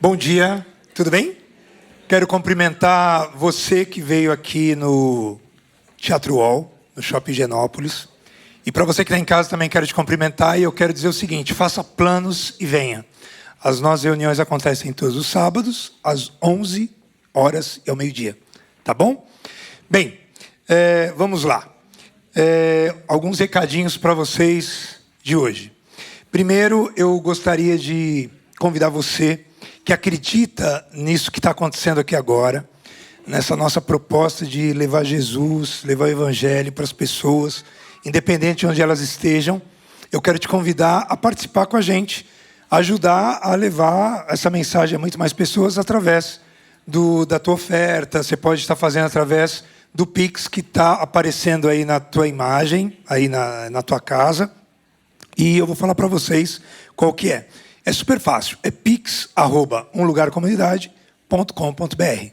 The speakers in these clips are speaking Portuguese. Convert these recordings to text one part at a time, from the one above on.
Bom dia, tudo bem? Quero cumprimentar você que veio aqui no Teatro UOL, no Shopping Higienópolis. E para você que está em casa também quero te cumprimentar e eu quero dizer o seguinte, faça planos e venha. As nossas reuniões acontecem todos os sábados, às 11 horas e ao meio-dia. Tá bom? Bem, vamos lá. Alguns recadinhos para vocês de hoje. Primeiro, eu gostaria de convidar você que acredita nisso que está acontecendo aqui agora, nessa nossa proposta de levar Jesus, levar o Evangelho para as pessoas, independente de onde elas estejam. Eu quero te convidar a participar com a gente, ajudar a levar essa mensagem a muito mais pessoas através da tua oferta. Você pode estar fazendo através do Pix que está aparecendo aí na tua imagem, aí na tua casa. E eu vou falar para vocês qual que é. É super fácil. É pix@umlugarcomunidade.com.br.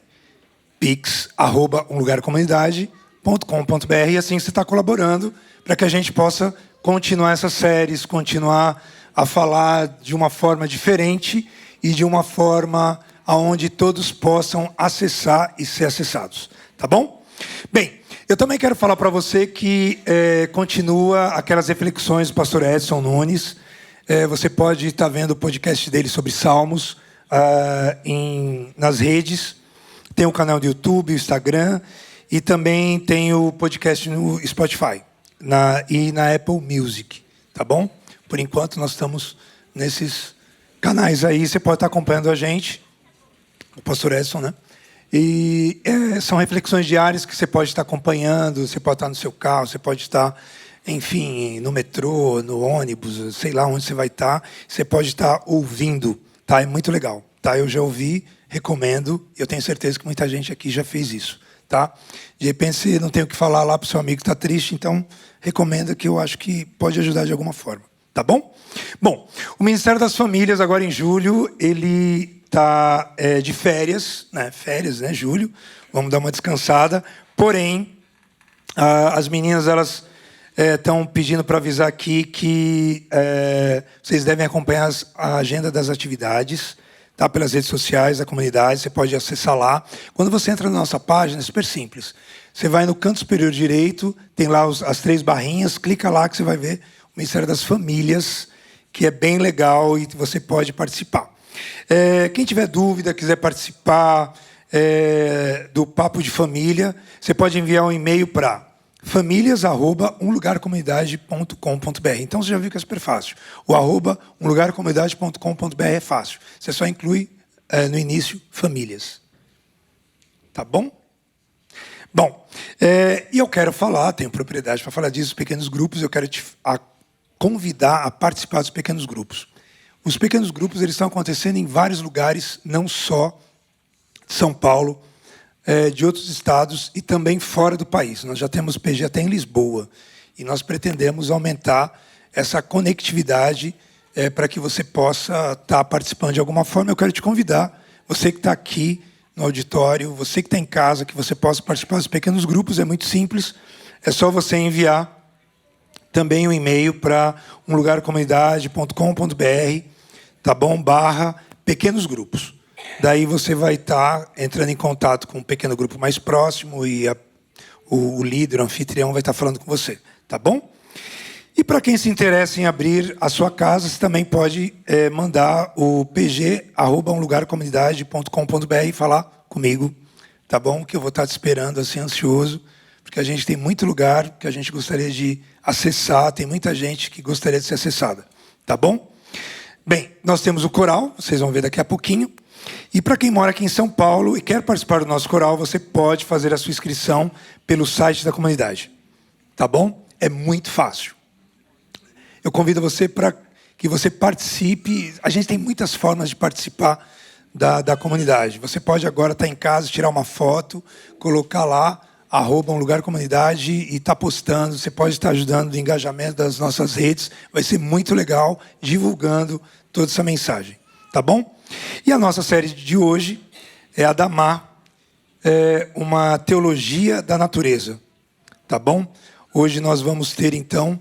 pix@umlugarcomunidade.com.br. E assim você está colaborando para que a gente possa continuar essas séries, continuar a falar de uma forma diferente e de uma forma onde todos possam acessar e ser acessados. Tá bom? Bem, eu também quero falar para você que continua aquelas reflexões do pastor Edson Nunes. Você pode estar vendo o podcast dele sobre Salmos nas redes. Tem o canal do YouTube, o Instagram e também tem o podcast no Spotify e na Apple Music. Tá bom? Por enquanto nós estamos nesses canais aí. Você pode estar acompanhando a gente, o pastor Edson, né? E são reflexões diárias que você pode estar acompanhando. Você pode estar no seu carro, você pode estar, enfim, no metrô, no ônibus, sei lá onde você vai estar. Você pode estar ouvindo, tá? É muito legal, tá? Eu já ouvi, recomendo. Eu tenho certeza que muita gente aqui já fez isso, tá? De repente você não tem o que falar lá para o seu amigo que está triste, então recomendo, que eu acho que pode ajudar de alguma forma, tá bom? Bom, o Ministério das Famílias agora em julho, ele está de férias, né? Férias, né? Julho, vamos dar uma descansada. Porém, as meninas, elas estão pedindo para avisar aqui que vocês devem acompanhar a agenda das atividades, tá? Pelas redes sociais da comunidade, você pode acessar lá. Quando você entra na nossa página, é super simples. Você vai no canto superior direito, tem lá as 3 barrinhas, clica lá que você vai ver o Ministério das Famílias, que é bem legal e você pode participar. Quem tiver dúvida, quiser participar do Papo de Família, você pode enviar um e-mail para famílias@umlugarcomunidade.com.br. Então você já viu que é super fácil. O @umlugarcomunidade.com.br é fácil. Você só inclui no início famílias. Tá bom? Bom, e eu quero falar, tenho propriedade para falar disso, pequenos grupos. Eu quero te convidar a participar dos pequenos grupos. Os pequenos grupos, eles estão acontecendo em vários lugares, não só de São Paulo, de outros estados e também fora do país. Nós já temos PG até em Lisboa e nós pretendemos aumentar essa conectividade para que você possa estar participando de alguma forma. Eu quero te convidar, você que está aqui no auditório, você que está em casa, que você possa participar dos pequenos grupos. É muito simples, é só você enviar também um e-mail para umlugarcomunidade.com.br, tá bom? /pequenos grupos. Daí você vai estar entrando em contato com um pequeno grupo mais próximo e o líder, o anfitrião, vai estar falando com você, tá bom? E para quem se interessa em abrir a sua casa, você também pode mandar o pg@umlugarcomunidade.com.br e falar comigo, tá bom? Que eu vou estar te esperando, assim, ansioso, porque a gente tem muito lugar que a gente gostaria de acessar, tem muita gente que gostaria de ser acessada, tá bom? Bem, nós temos o coral, vocês vão ver daqui a pouquinho. E para quem mora aqui em São Paulo e quer participar do nosso coral, você pode fazer a sua inscrição pelo site da comunidade, tá bom? É muito fácil. Eu convido você para que você participe. A gente tem muitas formas de participar da comunidade. Você pode agora estar em casa, tirar uma foto, colocar lá, @umlugarcomunidade e estar postando. Você pode estar ajudando no engajamento das nossas redes. Vai ser muito legal divulgando toda essa mensagem. Tá bom? E a nossa série de hoje é a da Mar, uma teologia da natureza. Tá bom? Hoje nós vamos ter, então,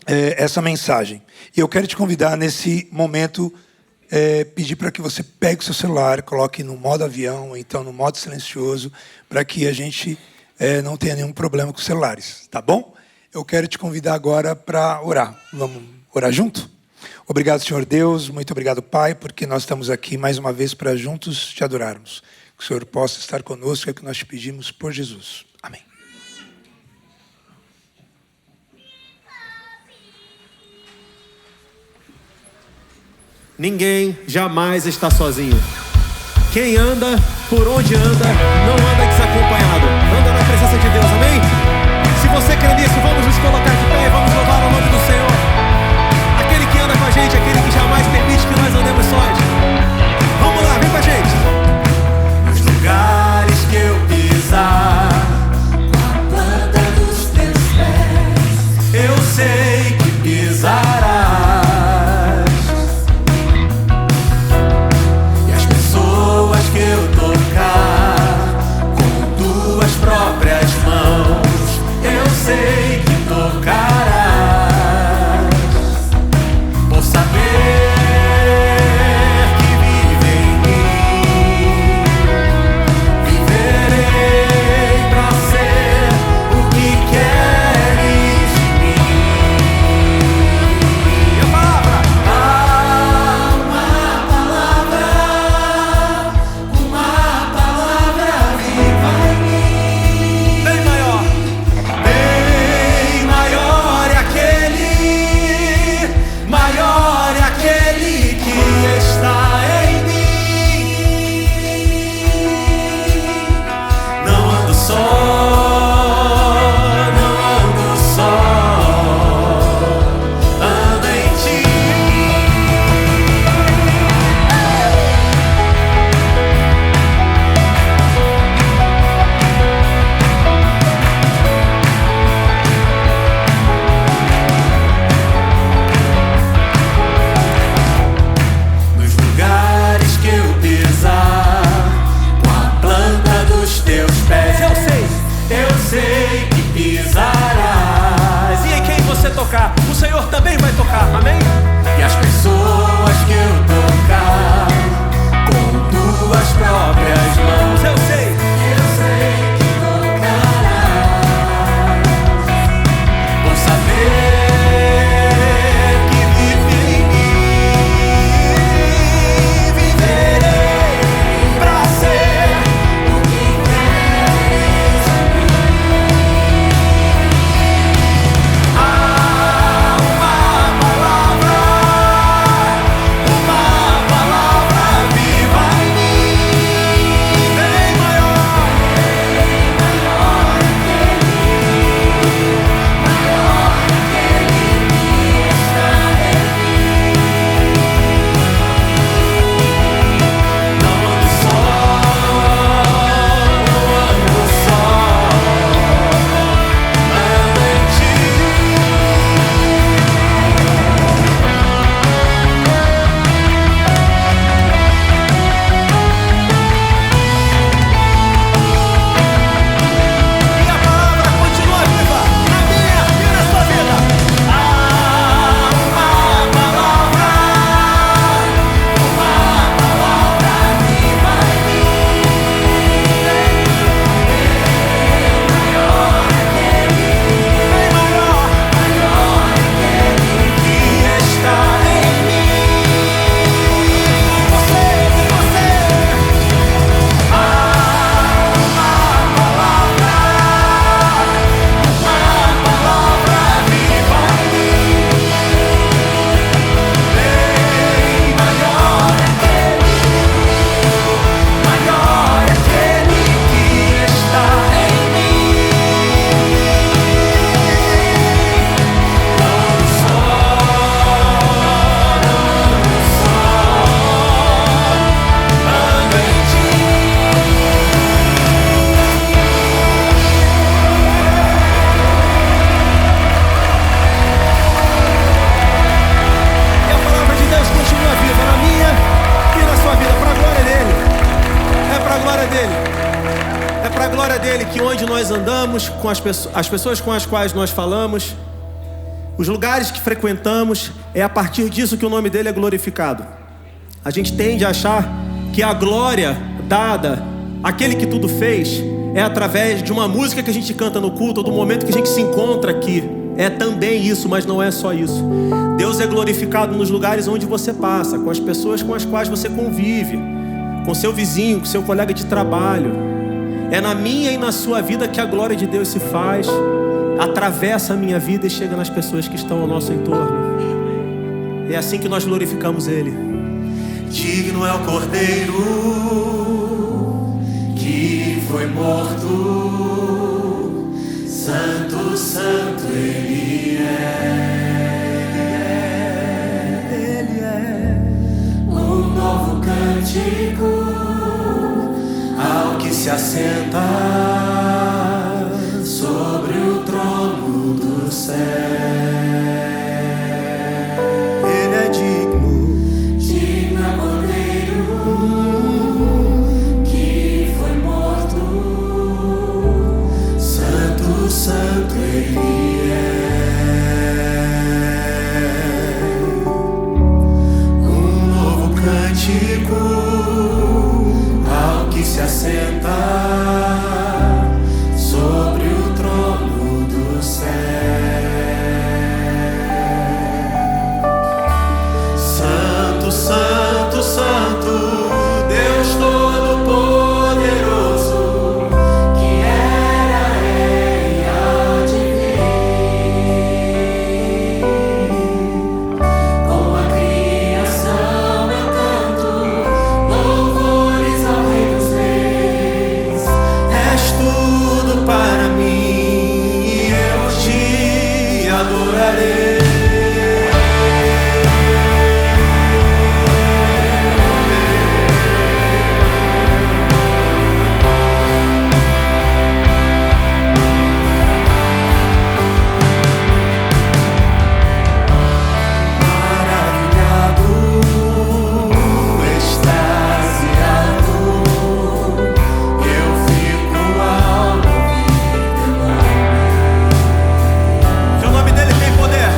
essa mensagem. E eu quero te convidar nesse momento pedir para que você pegue o seu celular, coloque no modo avião, ou então no modo silencioso, para que a gente não tenha nenhum problema com os celulares, tá bom? Eu quero te convidar agora para orar. Vamos orar junto? Obrigado, Senhor Deus, muito obrigado, Pai, porque nós estamos aqui mais uma vez para juntos te adorarmos. Que o Senhor possa estar conosco, é o que nós te pedimos por Jesus. Amém. Ninguém jamais está sozinho. Quem anda, por onde anda, não anda desacompanhado. Anda na presença de Deus, amém? Se você crê nisso, vamos nos colocar de pé e vamos louvar o nome do Senhor. Aquele que anda com a gente, aquele que jamais permite que nós andemos sós. Vamos lá, vem com a gente. Nos lugares que eu pisar, com a planta dos teus pés, eu sei que pisarás. E as pessoas que eu tocar, com tuas próprias mãos, eu sei que tocarás. Por saber o Senhor também vai tocar, amém? E as pessoas que eu tocar, com tuas próprias mãos, eu sei que tocarás. Por saber que vive em mim, viverei pra ser o que queres de mim. andamos, com as pessoas com as quais nós falamos, os lugares que frequentamos, é a partir disso que o nome dele é glorificado. A gente tende a achar que a glória dada àquele que tudo fez é através de uma música que a gente canta no culto, ou do momento que a gente se encontra aqui. É também isso, mas não é só isso. Deus é glorificado nos lugares onde você passa, com as pessoas com as quais você convive, com seu vizinho, com seu colega de trabalho. É na minha e na sua vida que a glória de Deus se faz, atravessa a minha vida e chega nas pessoas que estão ao nosso entorno. É assim que nós glorificamos Ele. Digno é o Cordeiro que foi morto, santo, santo Ele é um novo cântico ao que se assenta sobre o trono do céu. Ele é digno, Digno é o Cordeiro que foi morto, santo, santo Ele é um novo cântico ao que se assenta sobre o trono do céu. Santo, santo, santo, Deus Todo-Poderoso, que era, é e há de vir. Com a criação eu canto louvores ao Rei dos Reis. És tudo para mim e eu te adorarei. Maravilhado, extasiado, eu fico ao ouvir teu nome. que o nome dele tem poder.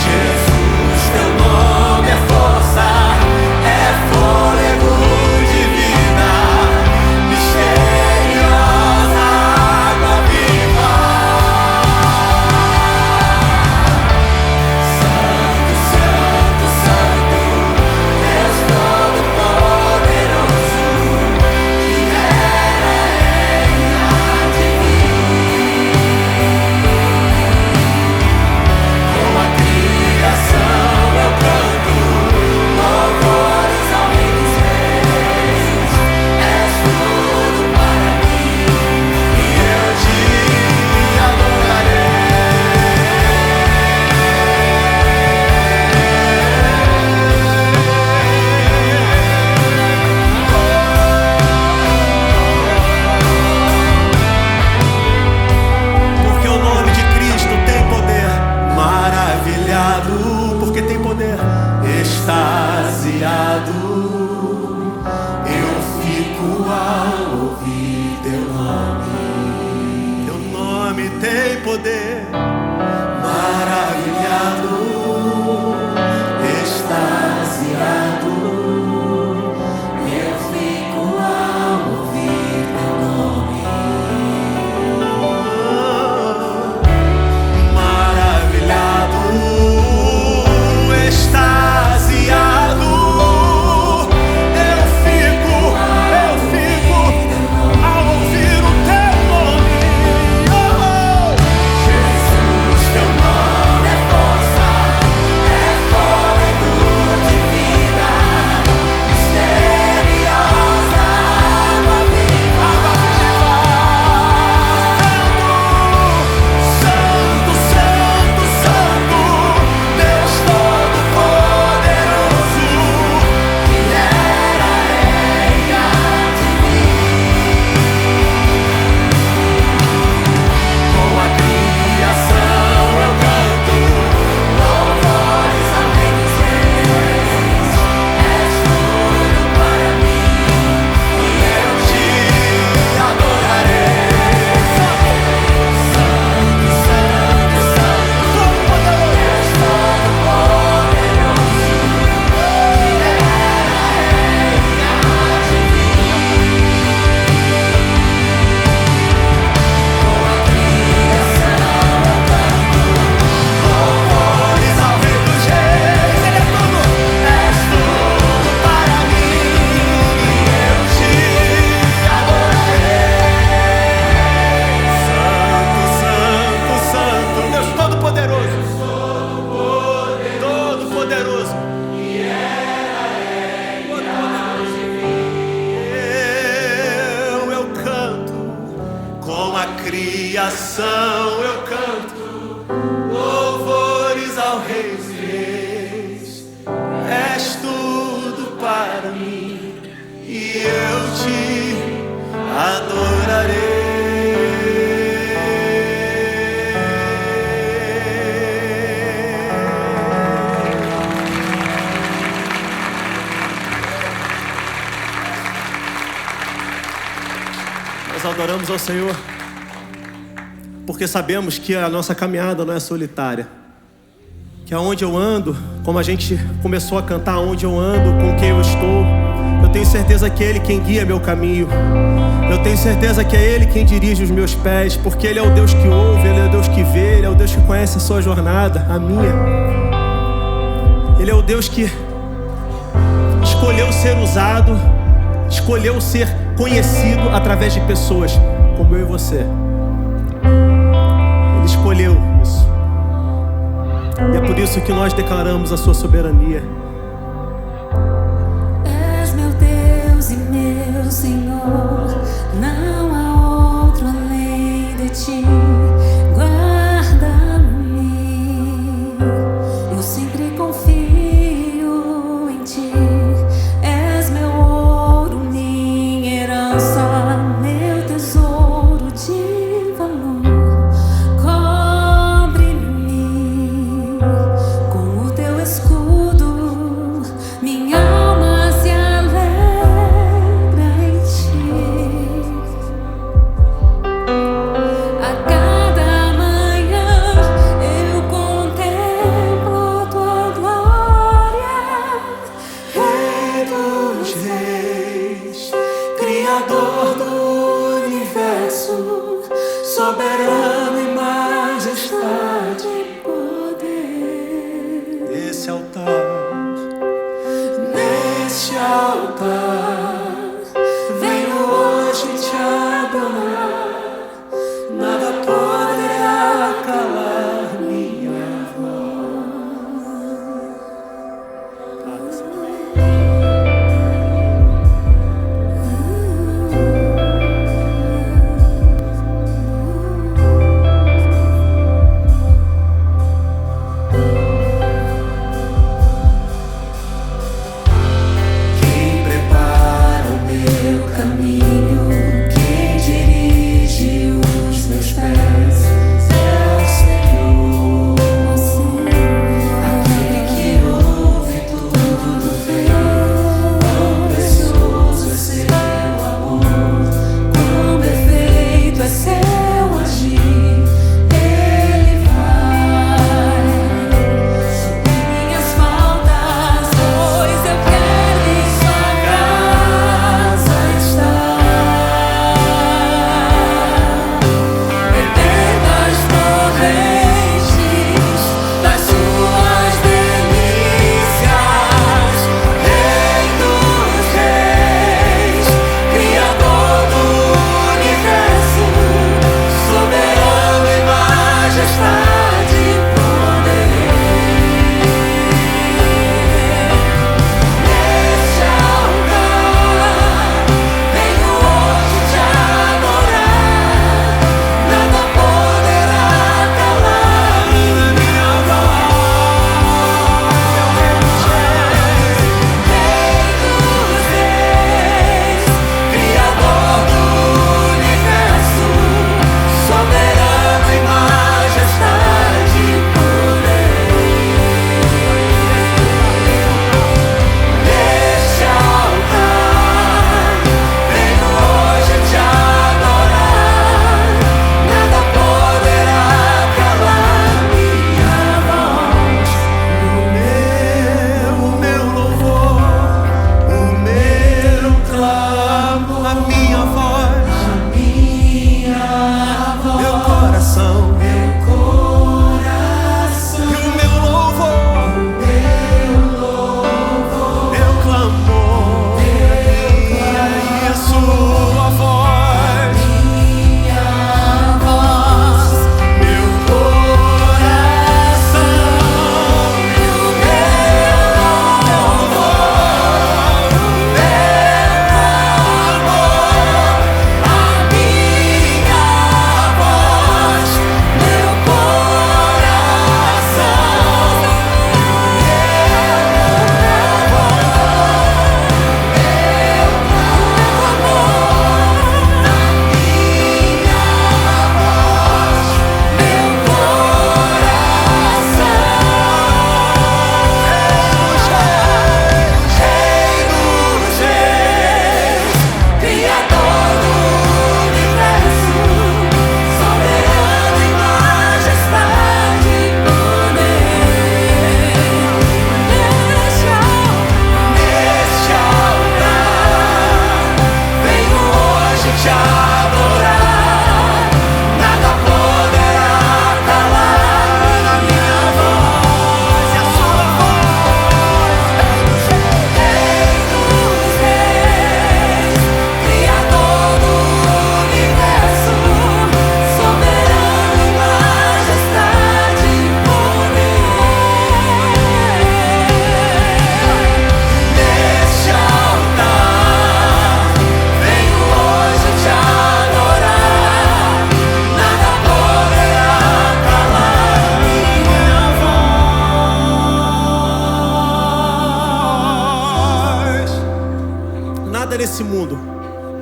Jesus, teu nome é força, é fôlego de vida, misteriosa água viva. Santo, santo, santo, Deus Todo-Poderoso, que era, é e há de vir. Com a criação eu canto louvores ao Rei dos Reis. És tudo para mim e eu te adorarei. Porque o nome de Cristo tem poder. Maravilhado, Porque tem poder. extasiado, eu fico ao ouvir teu nome. Teu nome tem poder. Maravilhado, extasiado, eu fico ao ouvir teu nome. Maravilhado, extasiado, eu fico ao ouvir o teu nome. Jesus, adoramos ao Senhor porque sabemos que a nossa caminhada não é solitária. Que aonde eu ando, como a gente começou a cantar, aonde eu ando, com quem eu estou, eu tenho certeza que é Ele quem guia meu caminho. Eu tenho certeza que é Ele quem dirige os meus pés, porque Ele é o Deus que ouve, Ele é o Deus que vê, Ele é o Deus que conhece a sua jornada, a minha. Ele é o Deus que escolheu ser usado, escolheu ser conhecido através de pessoas como eu e você. Ele escolheu isso. E é por isso que nós declaramos a sua soberania. És meu Deus e meu Senhor, não há outro além de ti. Guarda-me, eu sempre confio em ti. És meu ouro, minha herança, meu tesouro de valor. Cobre-me com o teu escudo, minha alma se alegra em ti. A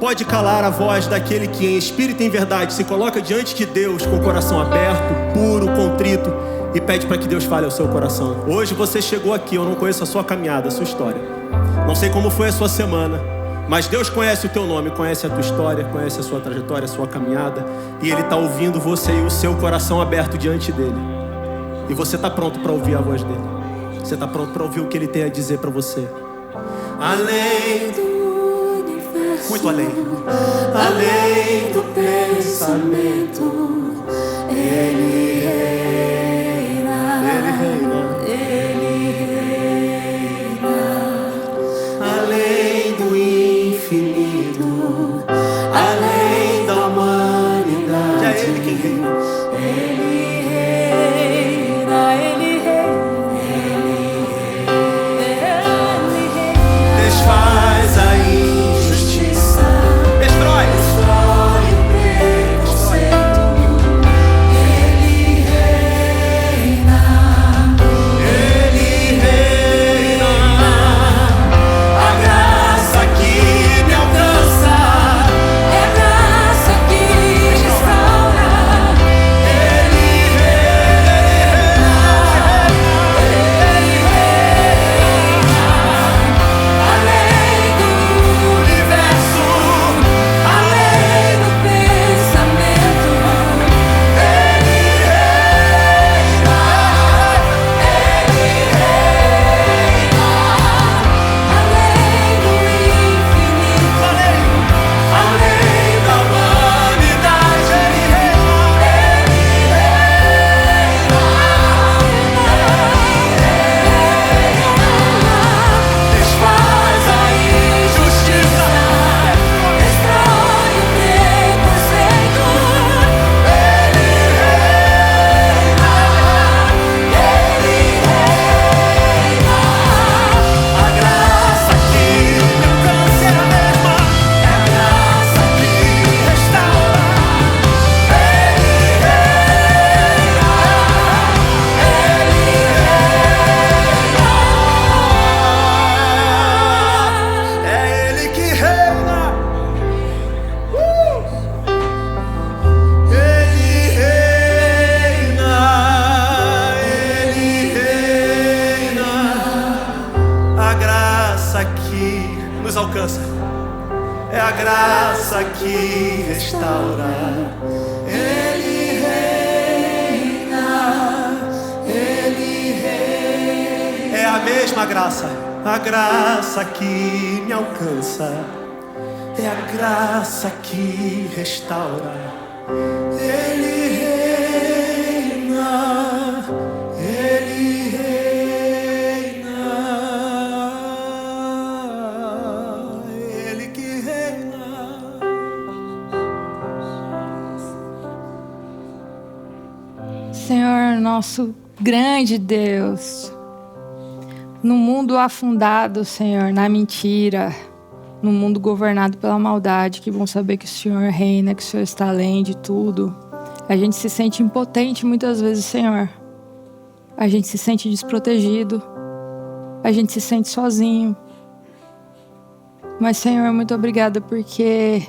pode calar a voz daquele que em espírito e em verdade se coloca diante de Deus com o coração aberto, puro, contrito e pede para que Deus fale ao seu coração. Hoje você chegou aqui, eu não conheço a sua caminhada, a sua história. Não sei como foi a sua semana, mas Deus conhece o teu nome, conhece a tua história, conhece a sua trajetória, a sua caminhada. E Ele está ouvindo você e o seu coração aberto diante dEle. E você está pronto para ouvir a voz dEle. Você está pronto para ouvir o que Ele tem a dizer para você. Além do universo, muito além. além do pensamento, Ele reina, Ele reina, além do infinito, além da humanidade. É Ele quem reina. Ele reina, Ele reina, Ele reina. Desfaz a injustiça, Destrói. destrói o preconceito. Ele reina, Ele reina. A graça que me alcança, É a graça que restaura. Ele reina, além do universo, Além do pensamento, Ele reina, além do infinito, além da humanidade. Ele desfaz a injustiça, destrói o preconceito. a graça que me alcança é a mesma, é a graça que restaura. É Ele que reina. Ele reina. Ele reina. A graça que nos alcança é a graça que restaura. Ele reina. Ele reina. É a mesma graça, a graça que me alcança, é a graça que restaura. Ele reina, Ele reina, Ele que reina. Senhor, nosso grande Deus, no mundo afundado, Senhor, na mentira, no mundo governado pela maldade, que bom saber que o Senhor reina, que o Senhor está além de tudo. A gente se sente impotente muitas vezes, Senhor. A gente se sente desprotegido. A gente se sente sozinho. Mas, Senhor, muito obrigada porque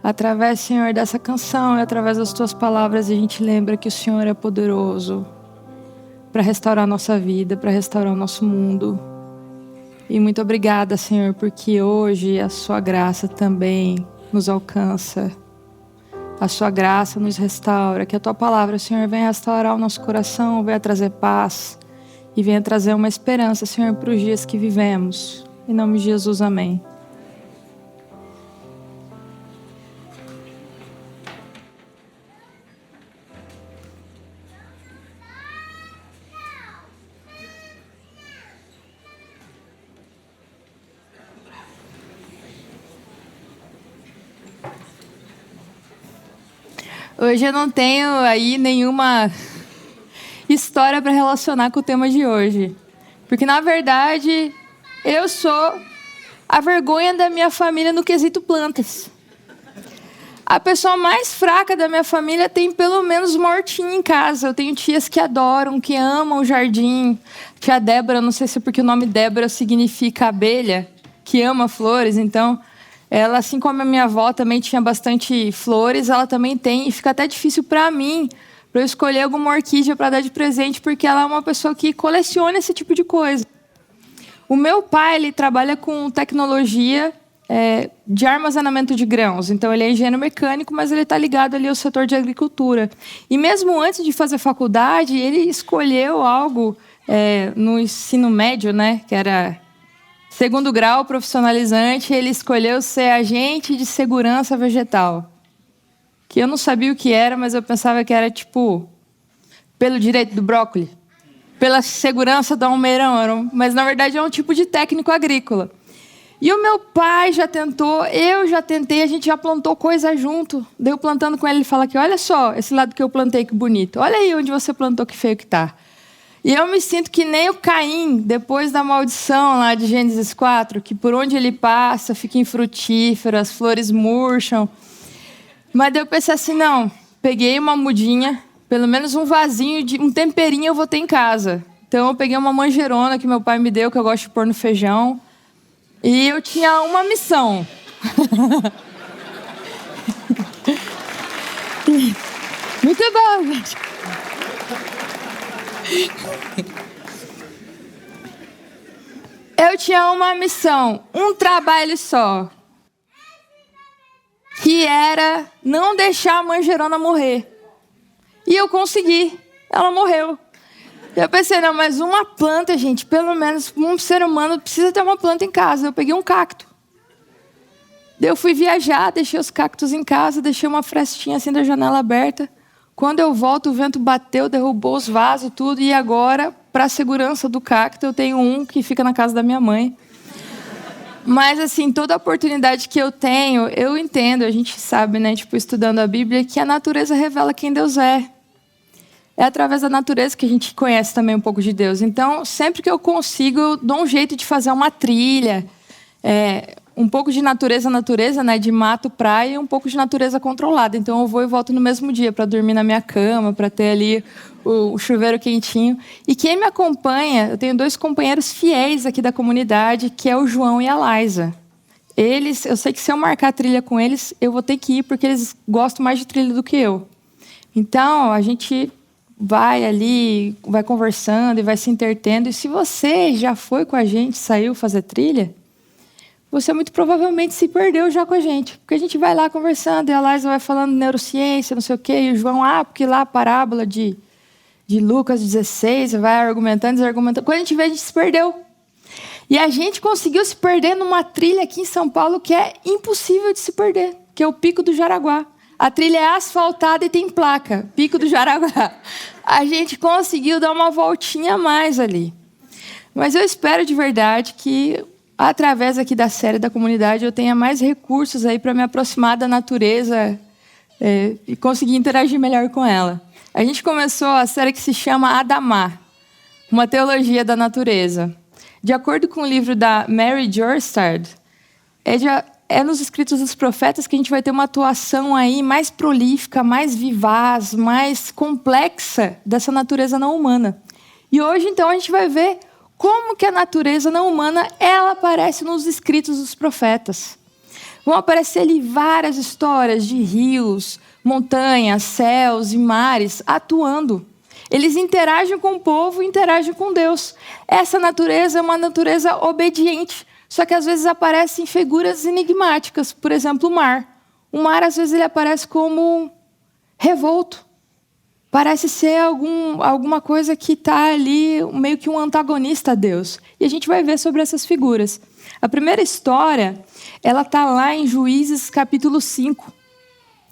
através, Senhor, dessa canção e através das Tuas palavras, a gente lembra que o Senhor é poderoso para restaurar a nossa vida, para restaurar o nosso mundo. E muito obrigada, Senhor, porque hoje a Sua graça também nos alcança. A Sua graça nos restaura. Que a Tua palavra, Senhor, venha restaurar o nosso coração, venha trazer paz e venha trazer uma esperança, Senhor, para os dias que vivemos. Em nome de Jesus, amém. Hoje eu não tenho aí nenhuma história para relacionar com o tema de hoje. Porque, na verdade, eu sou a vergonha da minha família no quesito plantas. A pessoa mais fraca da minha família tem pelo menos uma hortinha em casa. Eu tenho tias que adoram, que amam o jardim. Tia Débora, não sei se é porque o nome Débora significa abelha, que ama flores. Então, ela, assim como a minha avó também tinha bastante flores, ela também tem, e fica até difícil para mim, para eu escolher alguma orquídea para dar de presente, porque ela é uma pessoa que coleciona esse tipo de coisa. O meu pai, ele trabalha com tecnologia de armazenamento de grãos. Então, ele é engenheiro mecânico, mas ele está ligado ali ao setor de agricultura. E mesmo antes de fazer faculdade, ele escolheu algo no ensino médio, né, que era segundo grau profissionalizante. Ele escolheu ser agente de segurança vegetal, que eu não sabia o que era, mas eu pensava que era tipo pelo direito do brócolis, pela segurança do almeirão, mas na verdade é um tipo de técnico agrícola. E o meu pai já tentou, eu já tentei, a gente já plantou coisa junto. Daí eu plantando com ele, ele fala que olha só, esse lado que eu plantei, que bonito. Olha aí onde você plantou, que feio que tá. E eu me sinto que nem o Caim, depois da maldição lá de Gênesis 4, que por onde ele passa, fica infrutífero, as flores murcham. Mas daí eu pensei assim, não, peguei uma mudinha, pelo menos um vasinho, um temperinho eu vou ter em casa. Então eu peguei uma manjerona que meu pai me deu, que eu gosto de pôr no feijão. E eu tinha uma missão. Muito bom, gente. Eu tinha uma missão, um trabalho só. Que era não deixar a manjerona morrer. E eu consegui. Ela morreu. Eu pensei, não, mas uma planta, gente, pelo menos um ser humano precisa ter uma planta em casa. Eu peguei um cacto. Daí eu fui viajar, deixei os cactos em casa, deixei uma frestinha assim da janela aberta. Quando eu volto, o vento bateu, derrubou os vasos, tudo. E agora, para a segurança do cacto, eu tenho um que fica na casa da minha mãe. Mas, assim, toda oportunidade que eu tenho, eu entendo, a gente sabe, né, tipo, estudando a Bíblia, que a natureza revela quem Deus é. É através da natureza que a gente conhece também um pouco de Deus. Então, sempre que eu consigo, eu dou um jeito de fazer uma trilha. Um pouco de natureza, né? De mato, praia, e um pouco de natureza controlada. Então, eu vou e volto no mesmo dia para dormir na minha cama, para ter ali o chuveiro quentinho. E quem me acompanha, eu tenho 2 companheiros fiéis aqui da comunidade, que é o João e a Laisa. Eles, eu sei que se eu marcar trilha com eles, eu vou ter que ir, porque eles gostam mais de trilha do que eu. Então, a gente vai ali, vai conversando e vai se entretendo. E se você já foi com a gente, saiu fazer trilha, você muito provavelmente se perdeu já com a gente. Porque a gente vai lá conversando, e a Laisa vai falando neurociência, não sei o quê, e o João, porque lá a parábola de Lucas 16, vai argumentando, desargumentando. Quando a gente vê, a gente se perdeu. E a gente conseguiu se perder numa trilha aqui em São Paulo que é impossível de se perder, que é o Pico do Jaraguá. A trilha é asfaltada e tem placa, Pico do Jaraguá. A gente conseguiu dar uma voltinha a mais ali. Mas eu espero de verdade que, através aqui da série da comunidade, eu tenha mais recursos aí para me aproximar da natureza e conseguir interagir melhor com ela. A gente começou a série que se chama Adamá, uma teologia da natureza. De acordo com o livro da Mary Jorstad, é nos escritos dos profetas que a gente vai ter uma atuação aí mais prolífica, mais vivaz, mais complexa dessa natureza não humana. E hoje, então, a gente vai ver como que a natureza não humana ela aparece nos escritos dos profetas. Vão aparecer ali várias histórias de rios, montanhas, céus e mares atuando. Eles interagem com o povo e interagem com Deus. Essa natureza é uma natureza obediente, só que às vezes aparecem figuras enigmáticas. Por exemplo, o mar. O mar, às vezes, ele aparece como revolto. Parece ser alguma coisa que está ali, meio que um antagonista a Deus. E a gente vai ver sobre essas figuras. A primeira história, ela está lá em Juízes, capítulo 5.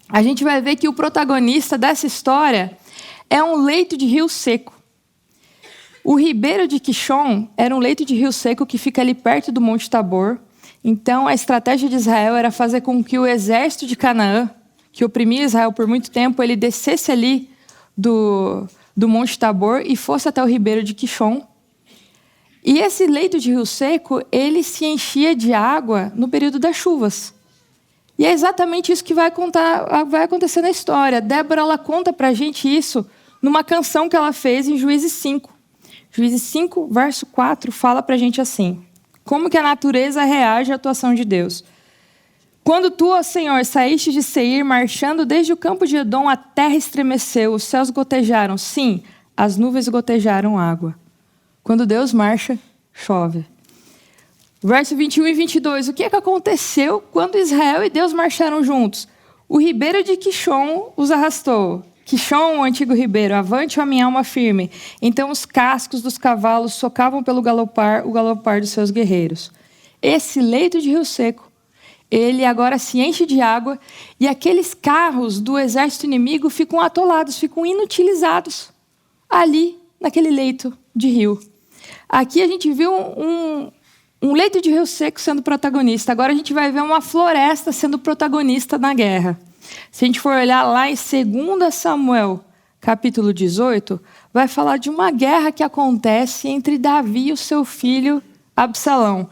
A gente vai ver que o protagonista dessa história é um leito de rio seco. O ribeiro de Quixom era um leito de rio seco que fica ali perto do Monte Tabor. Então, a estratégia de Israel era fazer com que o exército de Canaã, que oprimia Israel por muito tempo, ele descesse ali do Monte Tabor e fosse até o ribeiro de Quixom. E esse leito de rio seco, ele se enchia de água no período das chuvas. E é exatamente isso que vai acontecer na história. Débora, ela conta pra gente isso numa canção que ela fez em Juízes 5. Juízes 5, verso 4, fala pra gente assim: como que a natureza reage à atuação de Deus. Quando tu, ó Senhor, saíste de Seir, marchando desde o campo de Edom, a terra estremeceu, os céus gotejaram. Sim, as nuvens gotejaram água. Quando Deus marcha, chove. Verso 21 e 22. O que é que aconteceu quando Israel e Deus marcharam juntos? O ribeiro de Quixom os arrastou. Quixom, o antigo ribeiro, avante a minha alma firme. Então os cascos dos cavalos socavam pelo galopar, o galopar dos seus guerreiros. Esse leito de rio seco, ele agora se enche de água e aqueles carros do exército inimigo ficam atolados, ficam inutilizados ali naquele leito de rio. Aqui a gente viu um leito de rio seco sendo protagonista. Agora a gente vai ver uma floresta sendo protagonista na guerra. Se a gente for olhar lá em 2 Samuel, capítulo 18, vai falar de uma guerra que acontece entre Davi e o seu filho Absalão.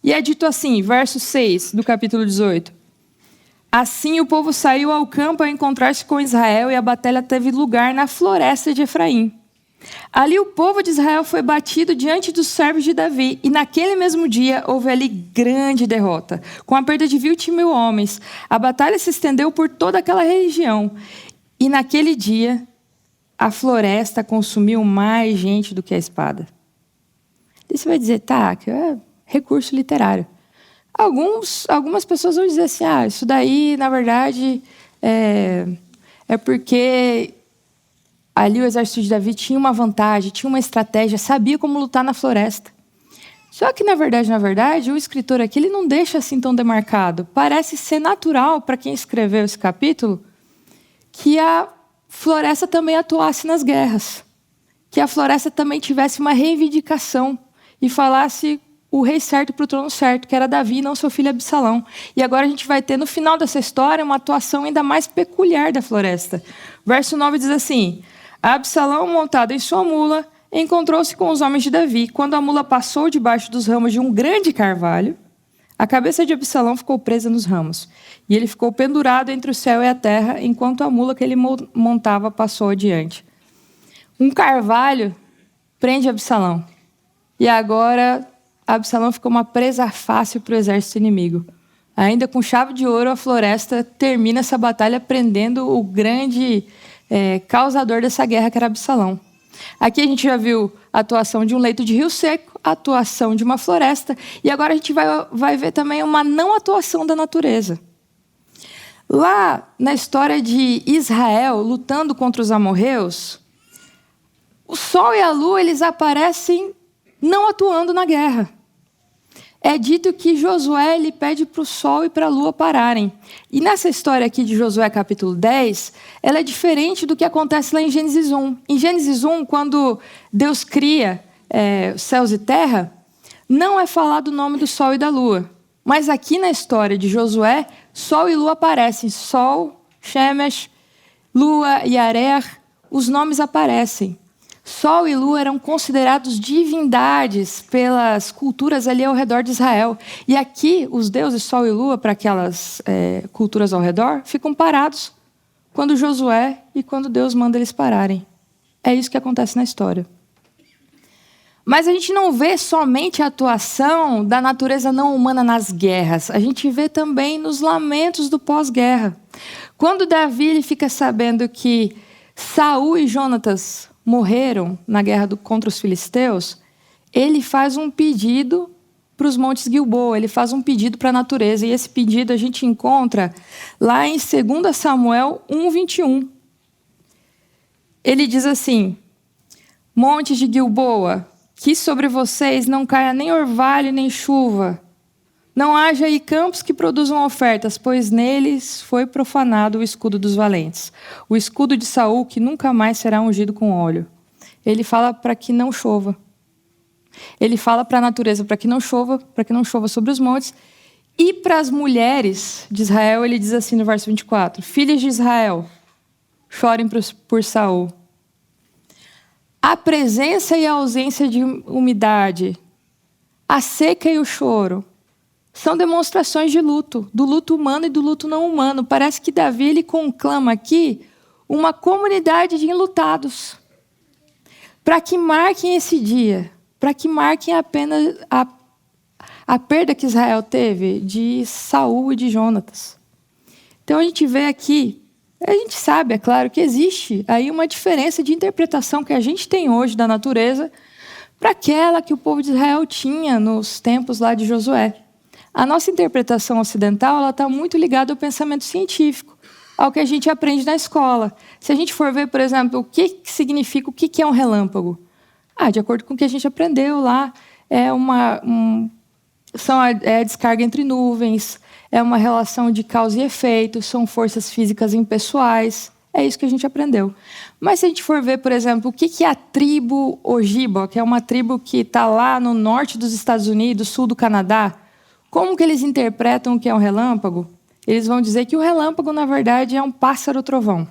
E é dito assim, verso 6 do capítulo 18. Assim o povo saiu ao campo a encontrar-se com Israel e a batalha teve lugar na floresta de Efraim. Ali o povo de Israel foi batido diante dos servos de Davi e naquele mesmo dia houve ali grande derrota, com a perda de 20.000 homens. A batalha se estendeu por toda aquela região e naquele dia a floresta consumiu mais gente do que a espada. E você vai dizer, tá, que é recurso literário. Algumas pessoas vão dizer assim, isso daí, na verdade, é porque ali o exército de Davi tinha uma vantagem, tinha uma estratégia, sabia como lutar na floresta. Só que, na verdade, o escritor aqui ele não deixa assim tão demarcado. Parece ser natural para quem escreveu esse capítulo que a floresta também atuasse nas guerras, que a floresta também tivesse uma reivindicação e falasse o rei certo para o trono certo, que era Davi e não seu filho Absalão. E agora a gente vai ter, no final dessa história, uma atuação ainda mais peculiar da floresta. Verso 9 diz assim, Absalão, montado em sua mula, encontrou-se com os homens de Davi. Quando a mula passou debaixo dos ramos de um grande carvalho, a cabeça de Absalão ficou presa nos ramos. E ele ficou pendurado entre o céu e a terra, enquanto a mula que ele montava passou adiante. Um carvalho prende Absalão. E agora Absalão ficou uma presa fácil para o exército inimigo. Ainda com chave de ouro, a floresta termina essa batalha prendendo o grande causador dessa guerra, que era Absalão. Aqui a gente já viu a atuação de um leito de rio seco, a atuação de uma floresta, e agora a gente vai ver também uma não atuação da natureza. Lá na história de Israel lutando contra os amorreus, o sol e a lua eles aparecem não atuando na guerra. É dito que Josué ele pede para o sol e para a lua pararem. E nessa história aqui de Josué capítulo 10, ela é diferente do que acontece lá em Gênesis 1. Em Gênesis 1, quando Deus cria céus e terra, não é falado o nome do sol e da lua. Mas aqui na história de Josué, sol e lua aparecem. Sol, Shemesh, lua e Arer, os nomes aparecem. Sol e lua eram considerados divindades pelas culturas ali ao redor de Israel. E aqui, os deuses Sol e Lua, para aquelas culturas ao redor, ficam parados quando Josué e quando Deus manda eles pararem. É isso que acontece na história. Mas a gente não vê somente a atuação da natureza não humana nas guerras. A gente vê também nos lamentos do pós-guerra. Quando Davi ele fica sabendo que Saul e Jonatas morreram na guerra contra os filisteus, ele faz um pedido para os montes Gilboa, ele faz um pedido para a natureza, e esse pedido a gente encontra lá em 2 Samuel 1:21. Ele diz assim, montes de Gilboa, que sobre vocês não caia nem orvalho nem chuva, não haja aí campos que produzam ofertas, pois neles foi profanado o escudo dos valentes. O escudo de Saul, que nunca mais será ungido com óleo. Ele fala para que não chova. Ele fala para a natureza para que não chova sobre os montes. E para as mulheres de Israel, ele diz assim no verso 24, filhas de Israel, chorem por Saul. A presença e a ausência de umidade, a seca e o choro, são demonstrações de luto, do luto humano e do luto não humano. Parece que Davi ele conclama aqui uma comunidade de enlutados, para que marquem esse dia, para que marquem apenas a perda que Israel teve de Saul e de Jonatas. Então a gente vê aqui, a gente sabe, é claro, que existe aí uma diferença de interpretação que a gente tem hoje da natureza para aquela que o povo de Israel tinha nos tempos lá de Josué. A nossa interpretação ocidental está muito ligada ao pensamento científico, ao que a gente aprende na escola. Se a gente for ver, por exemplo, o que significa, o que é um relâmpago? De acordo com o que a gente aprendeu lá, é a descarga entre nuvens, é uma relação de causa e efeito, são forças físicas impessoais. É isso que a gente aprendeu. Mas se a gente for ver, por exemplo, o que é a tribo Ojibwa, que é uma tribo que está lá no norte dos Estados Unidos, sul do Canadá, como que eles interpretam o que é um relâmpago? Eles vão dizer que o relâmpago, na verdade, é um pássaro-trovão.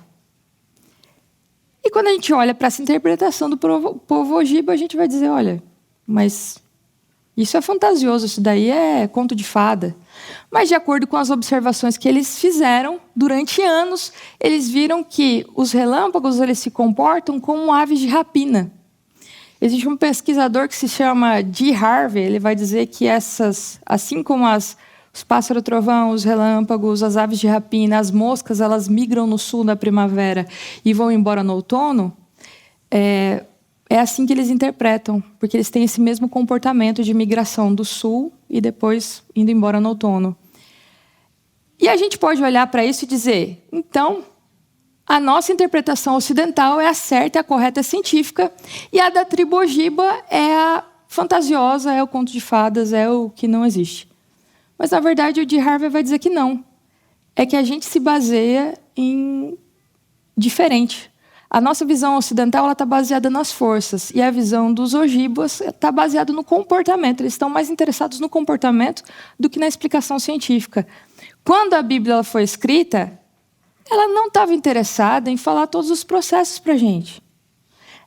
E quando a gente olha para essa interpretação do povo Ojibwa, a gente vai dizer, olha, mas isso é fantasioso, isso daí é conto de fada. Mas, de acordo com as observações que eles fizeram durante anos, eles viram que os relâmpagos eles se comportam como aves de rapina. Existe um pesquisador que se chama Dee Harvey, ele vai dizer que essas, assim como os pássaros-trovão, os relâmpagos, as aves de rapina, as moscas, elas migram no sul na primavera e vão embora no outono, é assim que eles interpretam, porque eles têm esse mesmo comportamento de migração do sul e depois indo embora no outono. E a gente pode olhar para isso e dizer, então, a nossa interpretação ocidental é a certa, a correta, a científica, e a da tribo Ojibwa é a fantasiosa, é o conto de fadas, é o que não existe. Mas, na verdade, o Dee Harvey vai dizer que não. É que a gente se baseia em diferente. A nossa visão ocidental está baseada nas forças, e a visão dos Ojibwas está baseada no comportamento. Eles estão mais interessados no comportamento do que na explicação científica. Quando a Bíblia foi escrita, ela não estava interessada em falar todos os processos para a gente.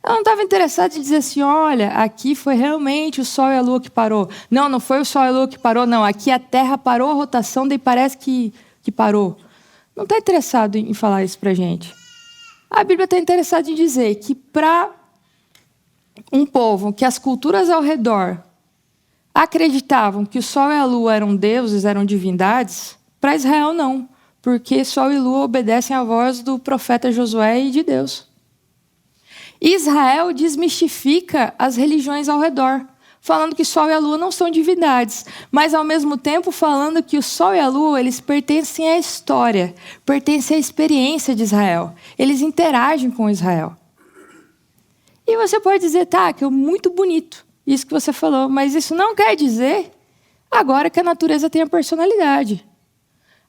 Ela não estava interessada em dizer assim, olha, aqui foi realmente o Sol e a Lua que parou. Não, não foi o Sol e a Lua que parou, não. Aqui a Terra parou a rotação, daí parece que parou. Não está interessado em falar isso para a gente. A Bíblia está interessada em dizer que para um povo que as culturas ao redor acreditavam que o Sol e a Lua eram deuses, eram divindades, para Israel não, porque Sol e Lua obedecem à voz do profeta Josué e de Deus. Israel desmistifica as religiões ao redor, falando que Sol e a Lua não são divindades, mas ao mesmo tempo falando que o Sol e a Lua eles pertencem à história, pertencem à experiência de Israel. Eles interagem com Israel. E você pode dizer, tá, que é muito bonito isso que você falou, mas isso não quer dizer agora que a natureza tem a personalidade.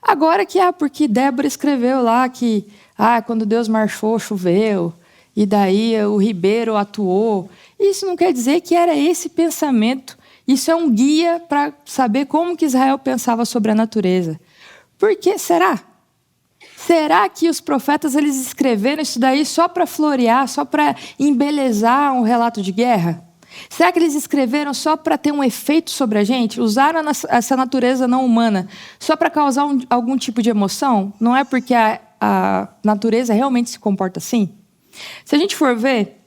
Agora que porque Débora escreveu lá que quando Deus marchou, choveu, e daí o ribeiro atuou. Isso não quer dizer que era esse pensamento. Isso é um guia para saber como que Israel pensava sobre a natureza. Por que será? Será que os profetas eles escreveram isso daí só para florear, só para embelezar um relato de guerra? Será que eles escreveram só para ter um efeito sobre a gente? Usaram essa natureza não humana só para causar algum tipo de emoção? Não é porque a natureza realmente se comporta assim? Se a gente for ver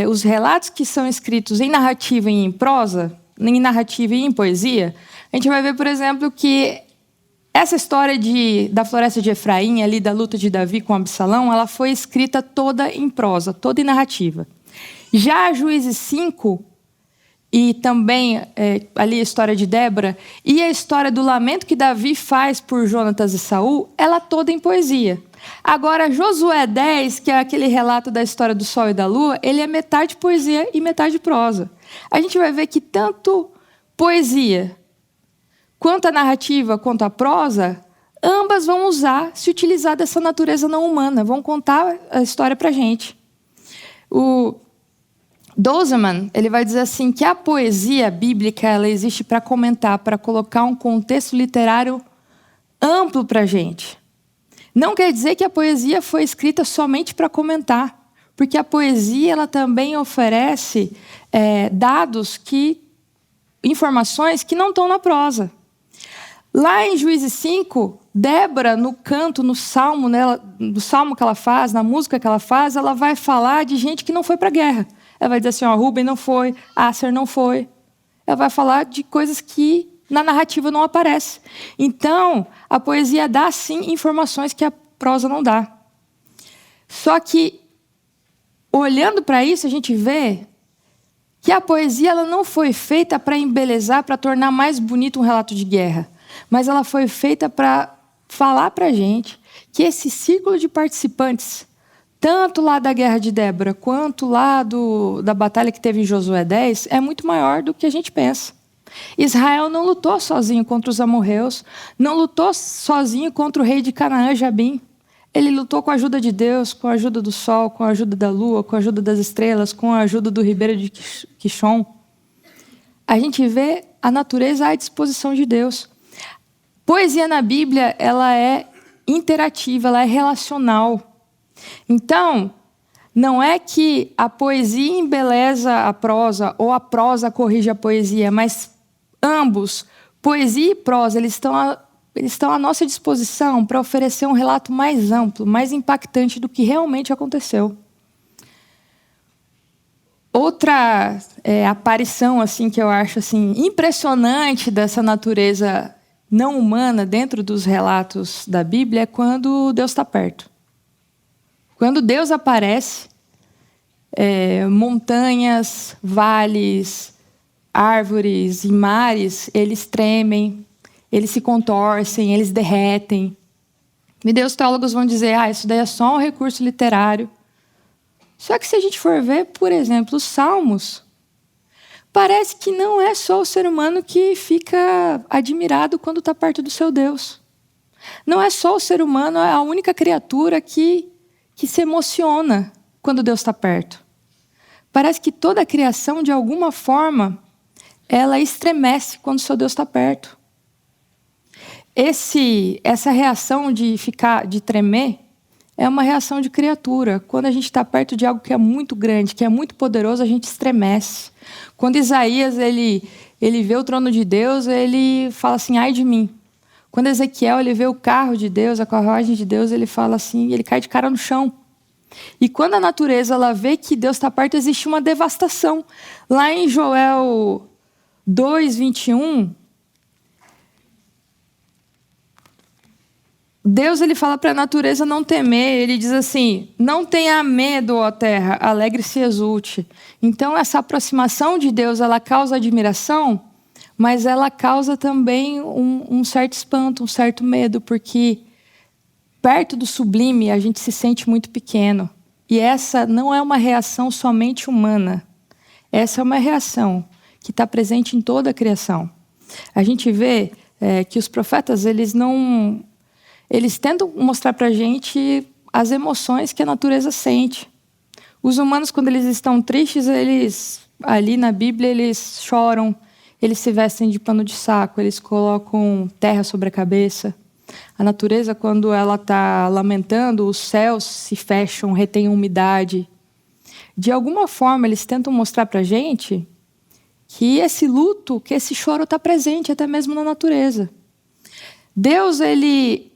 os relatos que são escritos em narrativa e em prosa, em narrativa e em poesia, a gente vai ver, por exemplo, que essa história da floresta de Efraim, ali da luta de Davi com Absalão, ela foi escrita toda em prosa, toda em narrativa. Já Juízes 5, e também ali a história de Débora, e a história do lamento que Davi faz por Jonatas e Saul, ela toda em poesia. Agora, Josué 10, que é aquele relato da história do Sol e da Lua, ele é metade poesia e metade prosa. A gente vai ver que tanto poesia, quanto a narrativa, quanto a prosa, ambas vão se utilizar dessa natureza não humana, vão contar a história para a gente. O Dozeman, ele vai dizer assim que a poesia bíblica ela existe para comentar, para colocar um contexto literário amplo para a gente. Não quer dizer que a poesia foi escrita somente para comentar, porque a poesia ela também oferece informações que não estão na prosa. Lá em Juízes 5, Débora, no canto, no salmo que ela faz, na música que ela faz, ela vai falar de gente que não foi para a guerra. Ela vai dizer assim, Rúben não foi, Asser não foi. ela vai falar de coisas que na narrativa não aparecem. Então, a poesia dá, sim, informações que a prosa não dá. Só que, olhando para isso, a gente vê que a poesia ela não foi feita para embelezar, para tornar mais bonito um relato de guerra, mas ela foi feita para falar para a gente que esse círculo de participantes, tanto lá da Guerra de Débora, quanto lá da batalha que teve em Josué 10, é muito maior do que a gente pensa. Israel não lutou sozinho contra os amorreus, não lutou sozinho contra o rei de Canaã, Jabim. Ele lutou com a ajuda de Deus, com a ajuda do sol, com a ajuda da lua, com a ajuda das estrelas, com a ajuda do ribeiro de Quixon. A gente vê a natureza à disposição de Deus. Poesia na Bíblia, ela é interativa, ela é relacional. Então, não é que a poesia embeleza a prosa ou a prosa corrige a poesia, mas ambos, poesia e prosa, eles estão à nossa disposição para oferecer um relato mais amplo, mais impactante do que realmente aconteceu. Outra aparição assim, que eu acho assim, impressionante dessa natureza não humana dentro dos relatos da Bíblia é quando Deus está perto. Quando Deus aparece, montanhas, vales, árvores e mares, eles tremem, eles se contorcem, eles derretem. E daí os teólogos vão dizer, isso daí é só um recurso literário. Só que se a gente for ver, por exemplo, os Salmos, parece que não é só o ser humano que fica admirado quando está perto do seu Deus. Não é só o ser humano, é a única criatura que se emociona quando Deus está perto. Parece que toda a criação, de alguma forma, ela estremece quando o seu Deus está perto. Essa reação de tremer é uma reação de criatura. Quando a gente está perto de algo que é muito grande, que é muito poderoso, a gente estremece. Quando Isaías ele vê o trono de Deus, ele fala assim, ai de mim. Quando Ezequiel ele vê o carro de Deus, a carruagem de Deus, ele fala assim, ele cai de cara no chão. E quando a natureza ela vê que Deus está perto, existe uma devastação. Lá em Joel 2:21, Deus ele fala para a natureza não temer, ele diz assim, não tenha medo, ó terra, alegre-se e exulte. Então essa aproximação de Deus, ela causa admiração, mas ela causa também um certo espanto, um certo medo, porque perto do sublime a gente se sente muito pequeno. E essa não é uma reação somente humana, essa é uma reação que está presente em toda a criação. A gente vê que os profetas, eles tentam mostrar para a gente as emoções que a natureza sente. Os humanos, quando eles estão tristes, ali na Bíblia, eles choram, eles se vestem de pano de saco, eles colocam terra sobre a cabeça. A natureza, quando ela está lamentando, os céus se fecham, retêm umidade. De alguma forma, eles tentam mostrar para a gente que esse luto, que esse choro está presente até mesmo na natureza. Deus, ele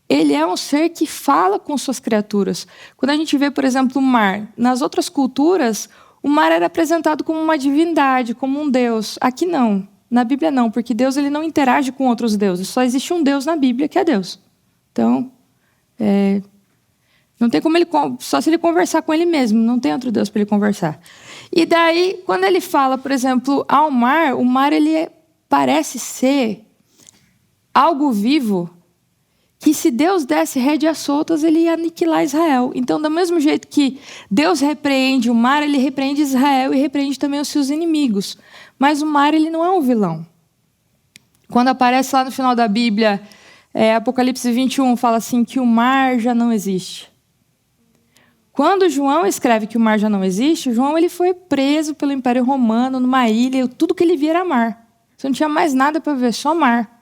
é um ser que fala com suas criaturas. Quando a gente vê, por exemplo, o mar, nas outras culturas, o mar era apresentado como uma divindade, como um Deus. Aqui não, na Bíblia não, porque Deus ele não interage com outros deuses. Só existe um Deus na Bíblia, que é Deus. Então, não tem como só se ele conversar com ele mesmo, não tem outro Deus para ele conversar. E daí, quando ele fala, por exemplo, ao mar, o mar ele parece ser algo vivo, que se Deus desse rédeas soltas, ele ia aniquilar Israel. Então, do mesmo jeito que Deus repreende o mar, ele repreende Israel e repreende também os seus inimigos. Mas o mar, ele não é um vilão. Quando aparece lá no final da Bíblia, Apocalipse 21, fala assim que o mar já não existe. Quando João escreve que o mar já não existe, João ele foi preso pelo Império Romano, numa ilha, tudo que ele via era mar. Você não tinha mais nada para ver, só mar.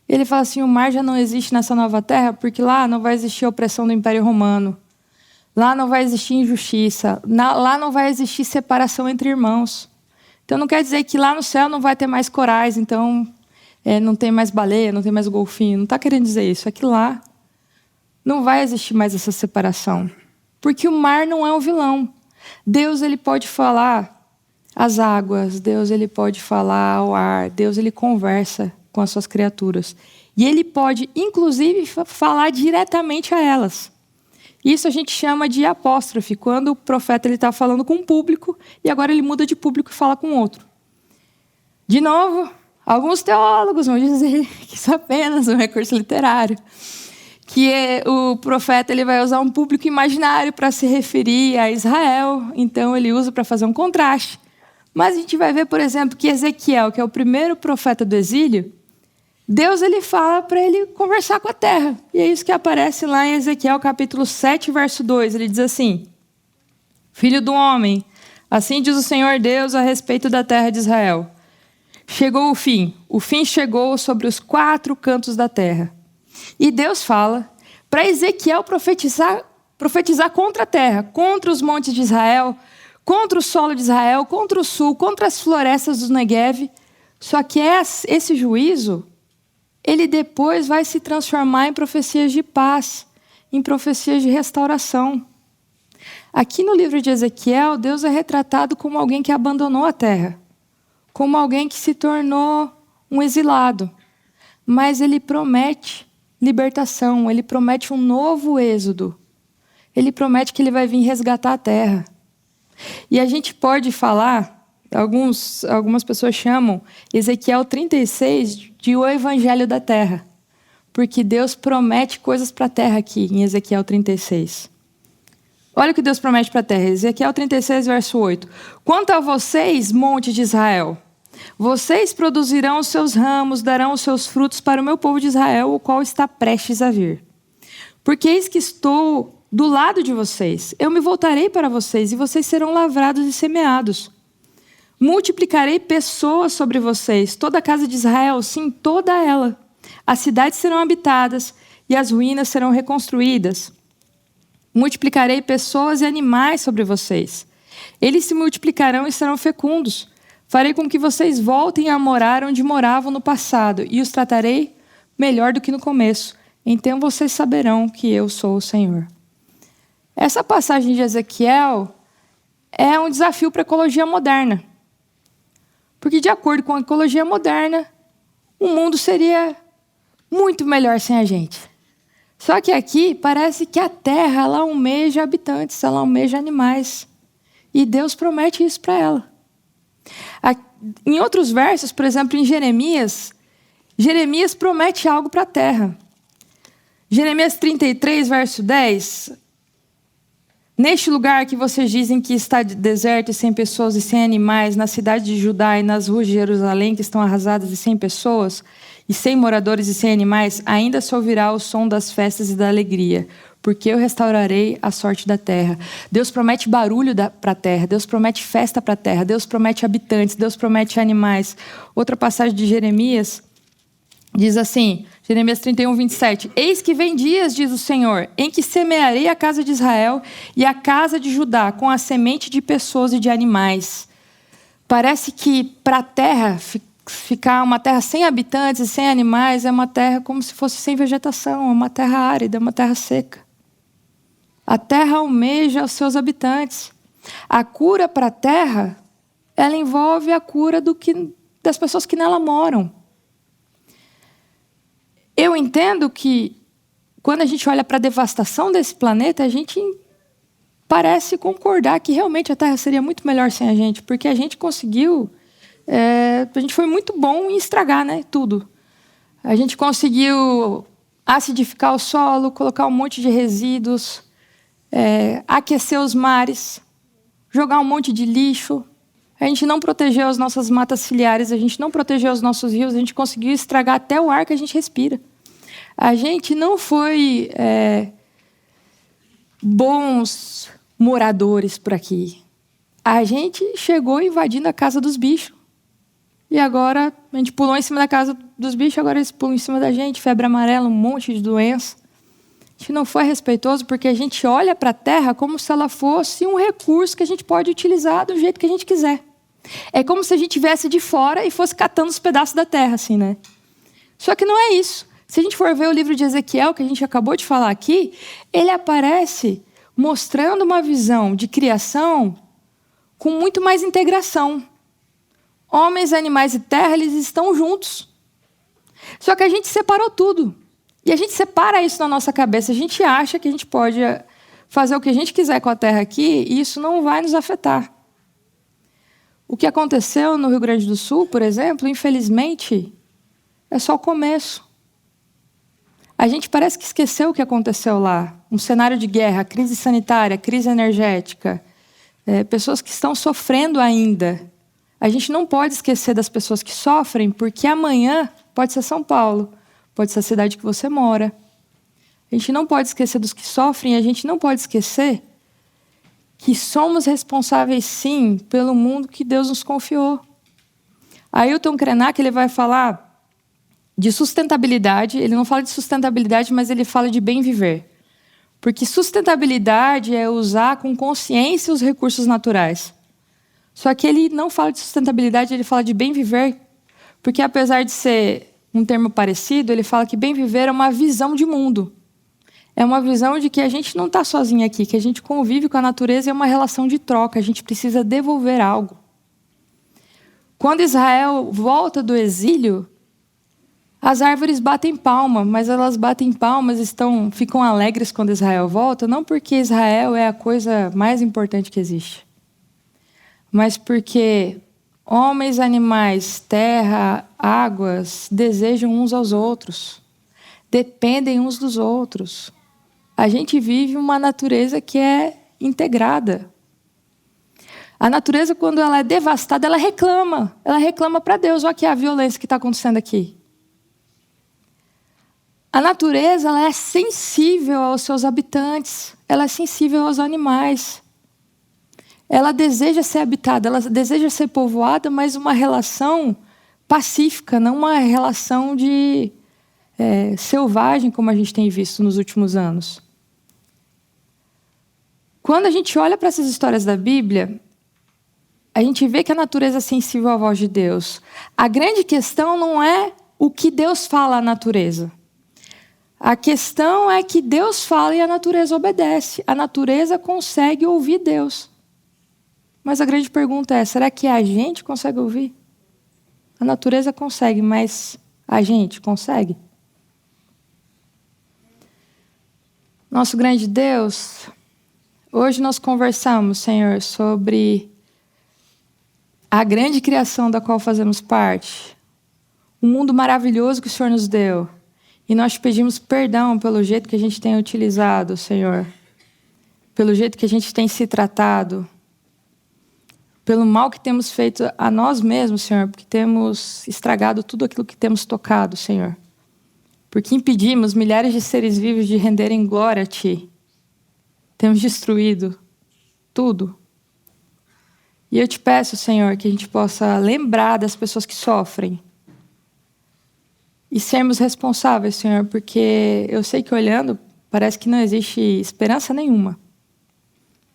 Ele fala assim, o mar já não existe nessa nova terra, porque lá não vai existir a opressão do Império Romano. Lá não vai existir injustiça. Lá não vai existir separação entre irmãos. Então não quer dizer que lá no céu não vai ter mais corais, então não tem mais baleia, não tem mais golfinho. Não está querendo dizer isso. É que lá não vai existir mais essa separação. Porque o mar não é um vilão. Deus ele pode falar as águas, Deus ele pode falar ao ar, Deus ele conversa com as suas criaturas. E ele pode, inclusive, falar diretamente a elas. Isso a gente chama de apóstrofe, quando o profeta está falando com um público e agora ele muda de público e fala com outro. De novo, alguns teólogos vão dizer que isso é apenas um recurso literário, que o profeta ele vai usar um público imaginário para se referir a Israel, então ele usa para fazer um contraste. Mas a gente vai ver, por exemplo, que Ezequiel, que é o primeiro profeta do exílio, Deus ele fala para ele conversar com a terra. E é isso que aparece lá em Ezequiel capítulo 7, verso 2. Ele diz assim: Filho do homem, assim diz o Senhor Deus a respeito da terra de Israel. Chegou o fim chegou sobre os 4 cantos da terra. E Deus fala para Ezequiel profetizar contra a terra, contra os montes de Israel, contra o solo de Israel, contra o sul, contra as florestas do Neguev. Só que esse juízo, ele depois vai se transformar em profecias de paz, em profecias de restauração. Aqui no livro de Ezequiel, Deus é retratado como alguém que abandonou a terra, como alguém que se tornou um exilado. Mas ele promete libertação, ele promete um novo êxodo. Ele promete que ele vai vir resgatar a terra. E a gente pode falar, algumas pessoas chamam Ezequiel 36 de o evangelho da terra, porque Deus promete coisas para a terra aqui em Ezequiel 36. Olha o que Deus promete para a terra, Ezequiel 36, verso 8. Quanto a vocês, monte de Israel, vocês produzirão os seus ramos, darão os seus frutos para o meu povo de Israel, o qual está prestes a vir. Porque eis que estou do lado de vocês, eu me voltarei para vocês e vocês serão lavrados e semeados. Multiplicarei pessoas sobre vocês, toda a casa de Israel, sim, toda ela. As cidades serão habitadas e as ruínas serão reconstruídas. Multiplicarei pessoas e animais sobre vocês. Eles se multiplicarão e serão fecundos. Farei com que vocês voltem a morar onde moravam no passado e os tratarei melhor do que no começo. Então vocês saberão que eu sou o Senhor. Essa passagem de Ezequiel é um desafio para a ecologia moderna. Porque, de acordo com a ecologia moderna, o mundo seria muito melhor sem a gente. Só que aqui parece que a terra ela almeja habitantes, ela almeja animais. E Deus promete isso para ela. Em outros versos, por exemplo, em Jeremias promete algo para a terra. Jeremias 33, verso 10. Neste lugar que vocês dizem que está deserto e sem pessoas e sem animais, na cidade de Judá e nas ruas de Jerusalém que estão arrasadas e sem pessoas, e sem moradores e sem animais, ainda se ouvirá o som das festas e da alegria, porque eu restaurarei a sorte da terra. Deus promete barulho para a terra, Deus promete festa para a terra, Deus promete habitantes, Deus promete animais. Outra passagem de Jeremias diz assim, Jeremias 31, 27. Eis que vem dias, diz o Senhor, em que semearei a casa de Israel e a casa de Judá com a semente de pessoas e de animais. Parece que para a terra ficar uma terra sem habitantes e sem animais é uma terra como se fosse sem vegetação, é uma terra árida, é uma terra seca. A terra almeja os seus habitantes. A cura para a terra, ela envolve a cura das pessoas que nela moram. Eu entendo que, quando a gente olha para a devastação desse planeta, a gente parece concordar que realmente a Terra seria muito melhor sem a gente, porque a gente conseguiu, a gente foi muito bom em estragar, né, tudo. A gente conseguiu acidificar o solo, colocar um monte de resíduos, aquecer os mares, jogar um monte de lixo. A gente não protegeu as nossas matas ciliares, a gente não protegeu os nossos rios, a gente conseguiu estragar até o ar que a gente respira. A gente não foi bons moradores por aqui. A gente chegou invadindo a casa dos bichos. E agora a gente pulou em cima da casa dos bichos, agora eles pulam em cima da gente, febre amarela, um monte de doença. A gente não foi respeitoso porque a gente olha para a terra como se ela fosse um recurso que a gente pode utilizar do jeito que a gente quiser. É como se a gente viesse de fora e fosse catando os pedaços da terra, assim, né? Só que não é isso. Se a gente for ver o livro de Ezequiel, que a gente acabou de falar aqui, ele aparece mostrando uma visão de criação com muito mais integração. Homens, animais e terra, eles estão juntos. Só que a gente separou tudo. E a gente separa isso na nossa cabeça. A gente acha que a gente pode fazer o que a gente quiser com a terra aqui e isso não vai nos afetar. O que aconteceu no Rio Grande do Sul, por exemplo, infelizmente, é só o começo. A gente parece que esqueceu o que aconteceu lá. Um cenário de guerra, crise sanitária, crise energética, pessoas que estão sofrendo ainda. A gente não pode esquecer das pessoas que sofrem, porque amanhã pode ser São Paulo, pode ser a cidade que você mora. A gente não pode esquecer dos que sofrem, e a gente não pode esquecer que somos responsáveis, sim, pelo mundo que Deus nos confiou. Ailton Krenak, ele vai falar de sustentabilidade. Ele não fala de sustentabilidade, mas ele fala de bem viver. Porque sustentabilidade é usar com consciência os recursos naturais. Só que ele não fala de sustentabilidade, ele fala de bem viver. Porque apesar de ser um termo parecido, ele fala que bem viver é uma visão de mundo. É uma visão de que a gente não está sozinho aqui, que a gente convive com a natureza e é uma relação de troca. A gente precisa devolver algo. Quando Israel volta do exílio, as árvores batem palma, mas elas batem palmas, ficam alegres quando Israel volta, não porque Israel é a coisa mais importante que existe, mas porque homens, animais, terra, águas desejam uns aos outros, dependem uns dos outros. A gente vive uma natureza que é integrada. A natureza, quando ela é devastada, ela reclama para Deus. Olha aqui a violência que está acontecendo aqui. A natureza, ela é sensível aos seus habitantes, ela é sensível aos animais. Ela deseja ser habitada, ela deseja ser povoada, mas uma relação pacífica, não uma relação de selvagem, como a gente tem visto nos últimos anos. Quando a gente olha para essas histórias da Bíblia, a gente vê que a natureza é sensível à voz de Deus. A grande questão não é o que Deus fala à natureza. A questão é que Deus fala e a natureza obedece. A natureza consegue ouvir Deus. Mas a grande pergunta é, será que a gente consegue ouvir? A natureza consegue, mas a gente consegue? Nosso grande Deus, hoje nós conversamos, Senhor, sobre a grande criação da qual fazemos parte. Um mundo maravilhoso que o Senhor nos deu. E nós te pedimos perdão pelo jeito que a gente tem utilizado, Senhor. Pelo jeito que a gente tem se tratado. Pelo mal que temos feito a nós mesmos, Senhor. Porque temos estragado tudo aquilo que temos tocado, Senhor. Porque impedimos milhares de seres vivos de renderem glória a Ti. Temos destruído tudo. E eu te peço, Senhor, que a gente possa lembrar das pessoas que sofrem. E sermos responsáveis, Senhor, porque eu sei que olhando, parece que não existe esperança nenhuma.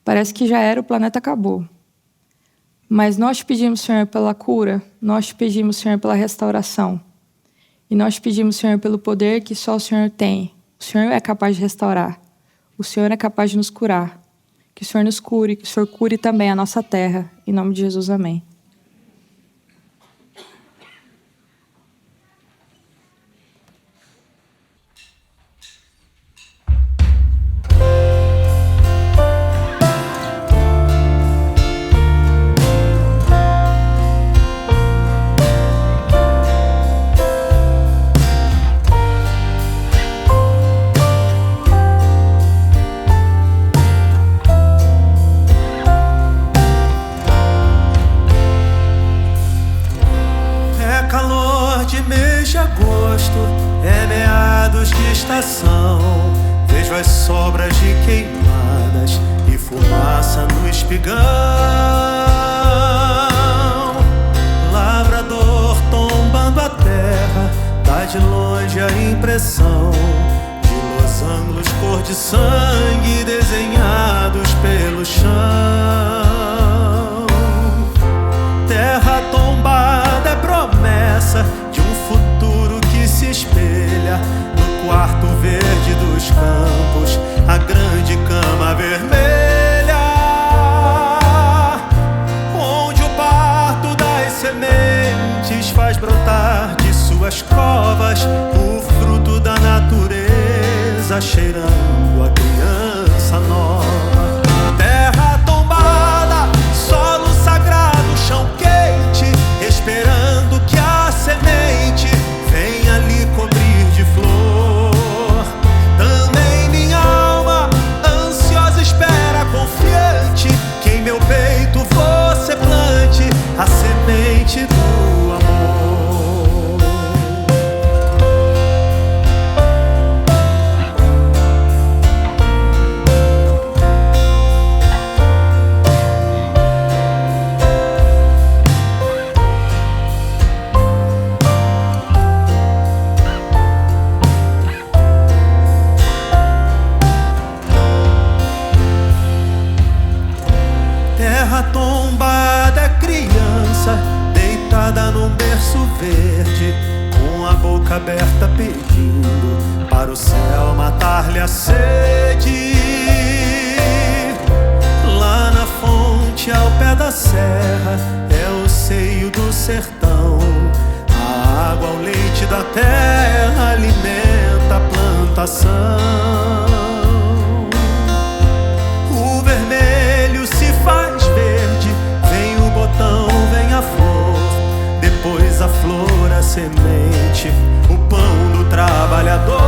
Parece que já era, o planeta acabou. Mas nós te pedimos, Senhor, pela cura, nós te pedimos, Senhor, pela restauração. E nós te pedimos, Senhor, pelo poder que só o Senhor tem. O Senhor é capaz de restaurar. O Senhor é capaz de nos curar. Que o Senhor nos cure, que o Senhor cure também a nossa terra. Em nome de Jesus, amém. Vejo as sobras de queimadas e fumaça no espigão. Lavrador tombando a terra, dá de longe a impressão de losangos cor de sangue desenhados pelo chão. Terra tombada é promessa de um futuro que se espelha no quarto verde dos campos, a grande cama vermelha. cheirando a criança nova. Terra tombada, solo sagrado, chão quente, esperando que a semente venha lhe cobrir de flor. Também minha alma ansiosa espera, confiante, que em meu peito você plante a semente do amor. Terra tombada, criança deitada num berço verde, com a boca aberta pedindo para o céu matar-lhe a sede. Lá na fonte, ao pé da serra, é o seio do sertão. A água, o leite da terra alimenta a plantação. O vermelho se faz verde, vem o botão, vem a flor, depois a flor, a semente, o pão do trabalhador.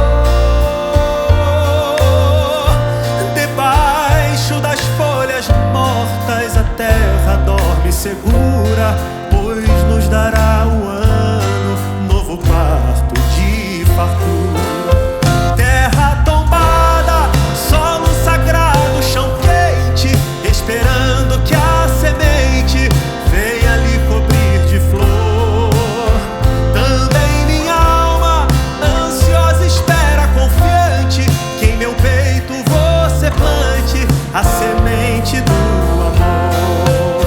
Debaixo das folhas mortas a terra dorme segura, pois nos dará o ano novo parto de fartura. Terra tombada, solo sagrado, chão quente, esperando que a semente venha lhe cobrir de flor. Também minha alma ansiosa espera, confiante, que em meu peito você plante a semente do amor.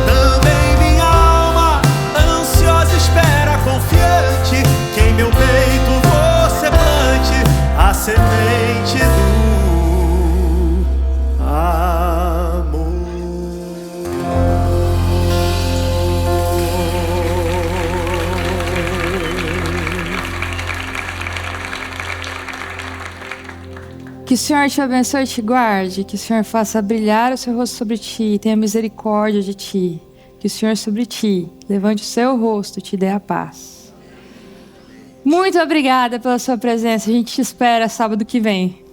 Também minha alma ansiosa espera, confiante, que em meu peito você plante a semente do amor. Que o Senhor te abençoe e te guarde, que o Senhor faça brilhar o seu rosto sobre ti, tenha misericórdia de ti, que o Senhor sobre ti levante o seu rosto e te dê a paz. Muito obrigada pela sua presença, a gente te espera sábado que vem.